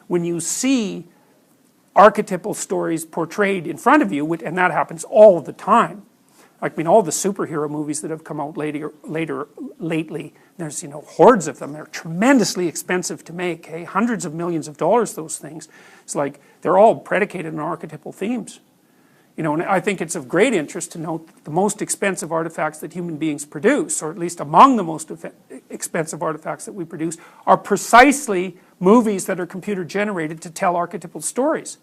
when you see archetypal stories portrayed in front of you, and that happens all the time. I mean, all the superhero movies that have come out lately, there's, you know, hordes of them. They're tremendously expensive to make, hey? Hundreds of millions of dollars, those things. It's like, they're all predicated on archetypal themes. You know, and I think it's of great interest to note that the most expensive artifacts that human beings produce, or at least among the most expensive artifacts that we produce, are precisely movies that are computer generated to tell archetypal stories.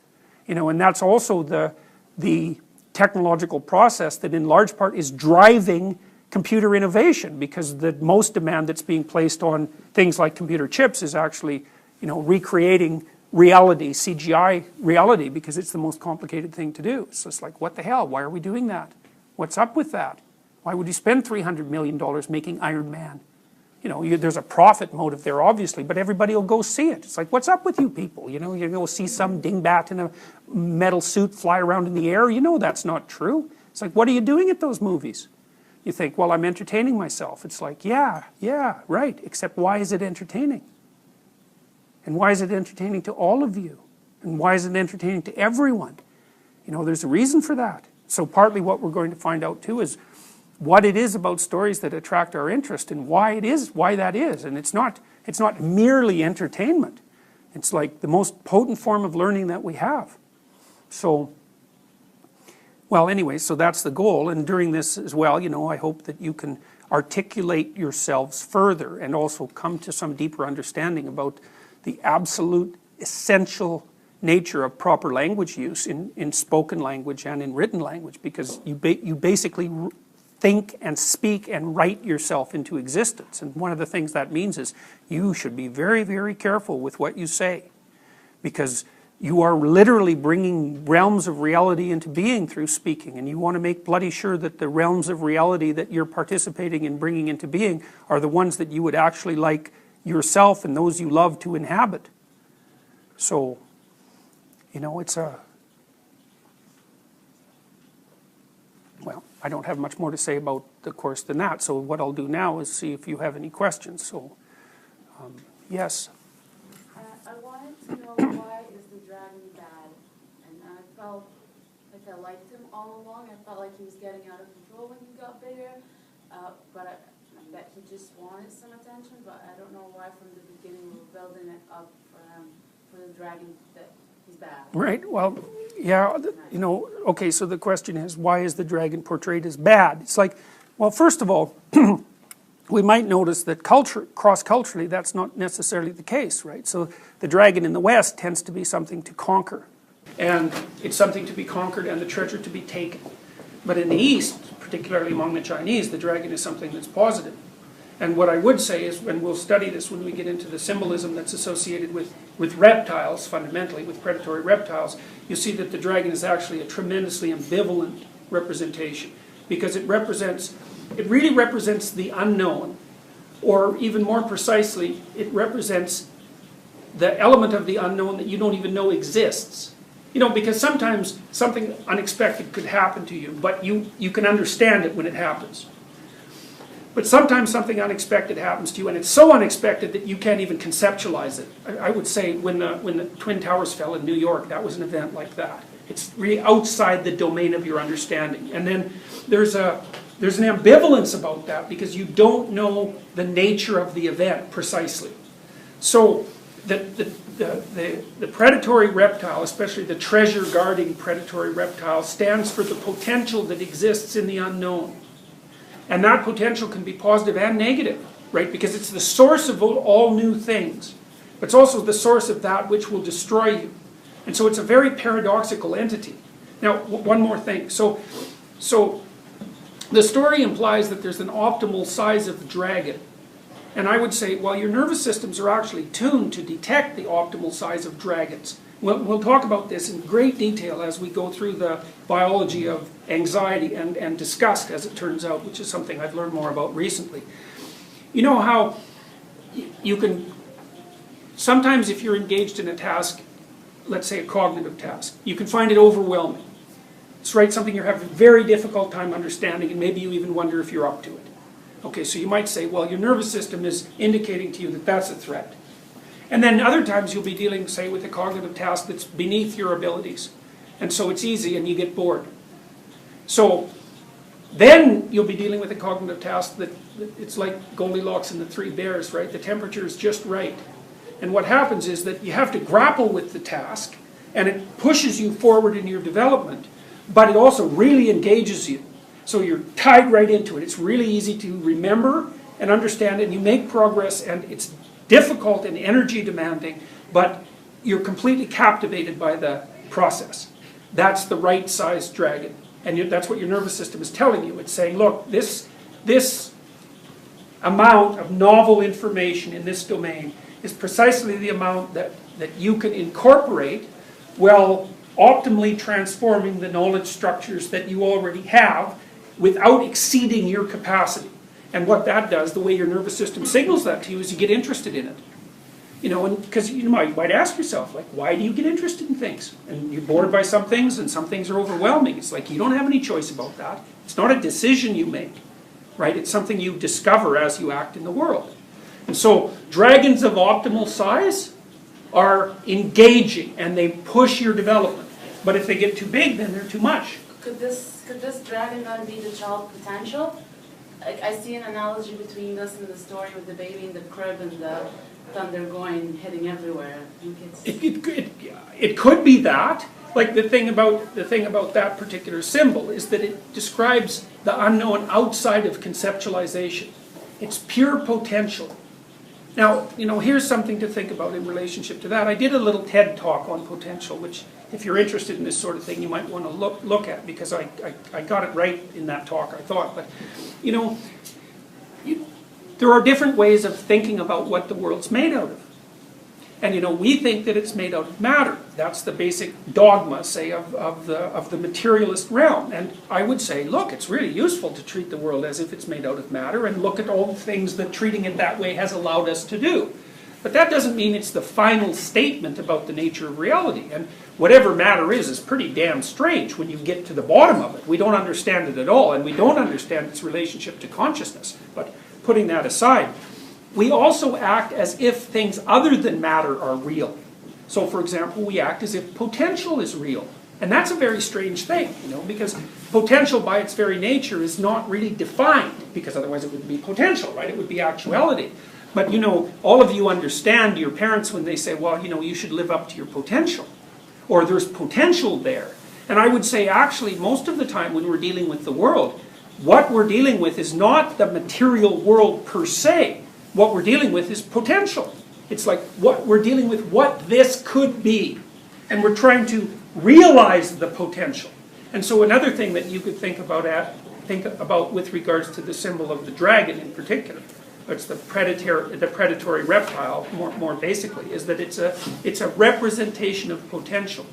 You know, and that's also the technological process that in large part is driving computer innovation, because the most demand that's being placed on things like computer chips is actually, you know, recreating reality, CGI reality, because it's the most complicated thing to do. So it's like, what the hell? Why are we doing that? What's up with that? Why would you spend $300 million making Iron Man? You know, there's a profit motive there, obviously, but everybody will go see it. It's like, what's up with you people? You know, you go see some dingbat in a metal suit fly around in the air. You know that's not true. It's like, what are you doing at those movies? You think, well, I'm entertaining myself. It's like, yeah, right, except why is it entertaining? And why is it entertaining to all of you? And why is it entertaining to everyone? You know, there's a reason for that. So partly what we're going to find out too is what it is about stories that attract our interest and why that is. And it's not merely entertainment. It's like the most potent form of learning that we have. So, well, anyway, so that's the goal. And during this as well, you know, I hope that you can articulate yourselves further and also come to some deeper understanding about the absolute essential nature of proper language use in spoken language and in written language, because you basically think and speak and write yourself into existence. And one of the things that means is you should be very, very careful with what you say, because you are literally bringing realms of reality into being through speaking, and you want to make bloody sure that the realms of reality that you're participating in bringing into being are the ones that you would actually like yourself and those you love to inhabit. So, you know, it's a... Well, I don't have much more to say about the course than that, so what I'll do now is see if you have any questions. So, yes? I wanted to know why is the dragon bad? And I felt like I liked him all along. I felt like he was getting out of control when he got bigger, but I bet he just wanted some attention, but I don't know why from the beginning we were building it up for the dragon that he's bad. Right, well, yeah, you know, okay, so the question is, why is the dragon portrayed as bad? It's like, well, first of all, we might notice that cross-culturally, that's not necessarily the case, right? So the dragon in the West tends to be something to conquer. And it's something to be conquered and the treasure to be taken. But in the East, particularly among the Chinese, the dragon is something that's positive. And what I would say is, when we'll study this when we get into the symbolism that's associated with reptiles, fundamentally, with predatory reptiles, you see that the dragon is actually a tremendously ambivalent representation, because it really represents the unknown, or even more precisely, it represents the element of the unknown that you don't even know exists. You know, because sometimes something unexpected could happen to you, but you can understand it when it happens. But sometimes something unexpected happens to you, and it's so unexpected that you can't even conceptualize it. I would say when the Twin Towers fell in New York, that was an event like that. It's really outside the domain of your understanding. And then there's an ambivalence about that, because you don't know the nature of the event precisely. So the predatory reptile, especially the treasure-guarding predatory reptile, stands for the potential that exists in the unknown. And that potential can be positive and negative, right? Because it's the source of all new things. But it's also the source of that which will destroy you. And so it's a very paradoxical entity. Now, one more thing. So the story implies that there's an optimal size of dragon. And I would say, well, your nervous systems are actually tuned to detect the optimal size of dragons. We'll talk about this in great detail as we go through the biology of anxiety and disgust, as it turns out, which is something I've learned more about recently. You know how you can, sometimes if you're engaged in a task, let's say a cognitive task, you can find it overwhelming. It's right, something you're having a very difficult time understanding, and maybe you even wonder if you're up to it. Okay, so you might say, well, your nervous system is indicating to you that that's a threat. And then other times you'll be dealing, say, with a cognitive task that's beneath your abilities. And so it's easy and you get bored. So then you'll be dealing with a cognitive task that it's like Goldilocks and the Three Bears, right? The temperature is just right. And what happens is that you have to grapple with the task, and it pushes you forward in your development, but it also really engages you. So you're tied right into it. It's really easy to remember and understand, and you make progress, and it's difficult and energy demanding, but you're completely captivated by the process. That's the right size dragon. And that's what your nervous system is telling you. It's saying, look, this amount of novel information in this domain is precisely the amount that you can incorporate while optimally transforming the knowledge structures that you already have without exceeding your capacity. And what that does, the way your nervous system signals that to you, is you get interested in it. You know, because you might ask yourself, like, why do you get interested in things? And you're bored by some things, and some things are overwhelming. It's like you don't have any choice about that. It's not a decision you make, right? It's something you discover as you act in the world. And so dragons of optimal size are engaging, and they push your development. But if they get too big, then they're too much. Could this dragon then be the child potential? I see an analogy between this and the story with the baby in the crib and the thunder going, hitting everywhere. I think it could be that. Like the thing about that particular symbol is that it describes the unknown outside of conceptualization. It's pure potential. Now, you know, here's something to think about in relationship to that. I did a little TED talk on potential, which, if you're interested in this sort of thing, you might want to look at, because I got it right in that talk, I thought. But, you know, there are different ways of thinking about what the world's made out of. And, you know, we think that it's made out of matter. That's the basic dogma, say, of the materialist realm. And I would say, look, it's really useful to treat the world as if it's made out of matter, and look at all the things that treating it that way has allowed us to do. But that doesn't mean it's the final statement about the nature of reality. And whatever matter is pretty damn strange when you get to the bottom of it. We don't understand it at all, and we don't understand its relationship to consciousness. But putting that aside, we also act as if things other than matter are real. So, for example, we act as if potential is real. And that's a very strange thing, you know, because potential by its very nature is not really defined, because otherwise it wouldn't be potential, right? It would be actuality. But, you know, all of you understand your parents when they say, well, you know, you should live up to your potential, or there's potential there. And I would say, actually, most of the time when we're dealing with the world, what we're dealing with is not the material world per se. What we're dealing with is potential. It's like what we're dealing with, what this could be. And we're trying to realize the potential. And so another thing that you could think about with regards to the symbol of the dragon in particular, it's the predatory reptile more basically, is that it's a representation of potential.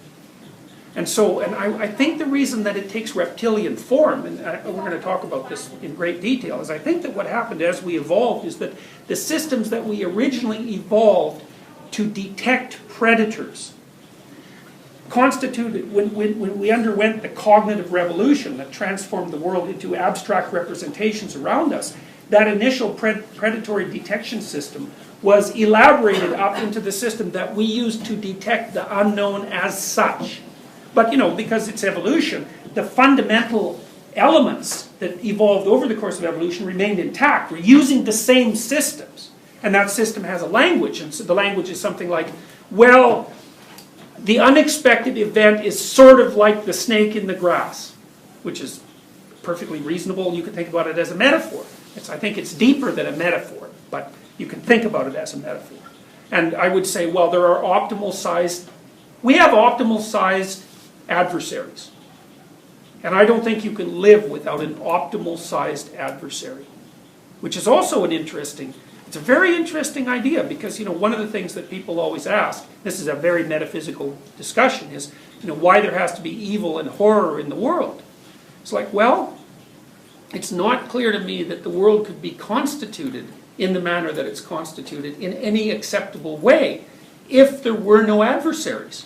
And so, and I think the reason that it takes reptilian form, and we're going to talk about this in great detail, is I think that what happened as we evolved is that the systems that we originally evolved to detect predators constituted, when we underwent the cognitive revolution that transformed the world into abstract representations around us, that initial predatory detection system was elaborated up into the system that we use to detect the unknown as such. But, you know, because it's evolution, the fundamental elements that evolved over the course of evolution remained intact. We're using the same systems. And that system has a language. And so the language is something like, well, the unexpected event is sort of like the snake in the grass, which is perfectly reasonable. You can think about it as a metaphor. I think it's deeper than a metaphor, but you can think about it as a metaphor. And I would say, well, there are we have optimal sized adversaries. And I don't think you can live without an optimal sized adversary, which is also it's a very interesting idea, because, you know, one of the things that people always ask, this is a very metaphysical discussion, is, you know, why there has to be evil and horror in the world. It's like, well, it's not clear to me that the world could be constituted in the manner that it's constituted in any acceptable way if there were no adversaries.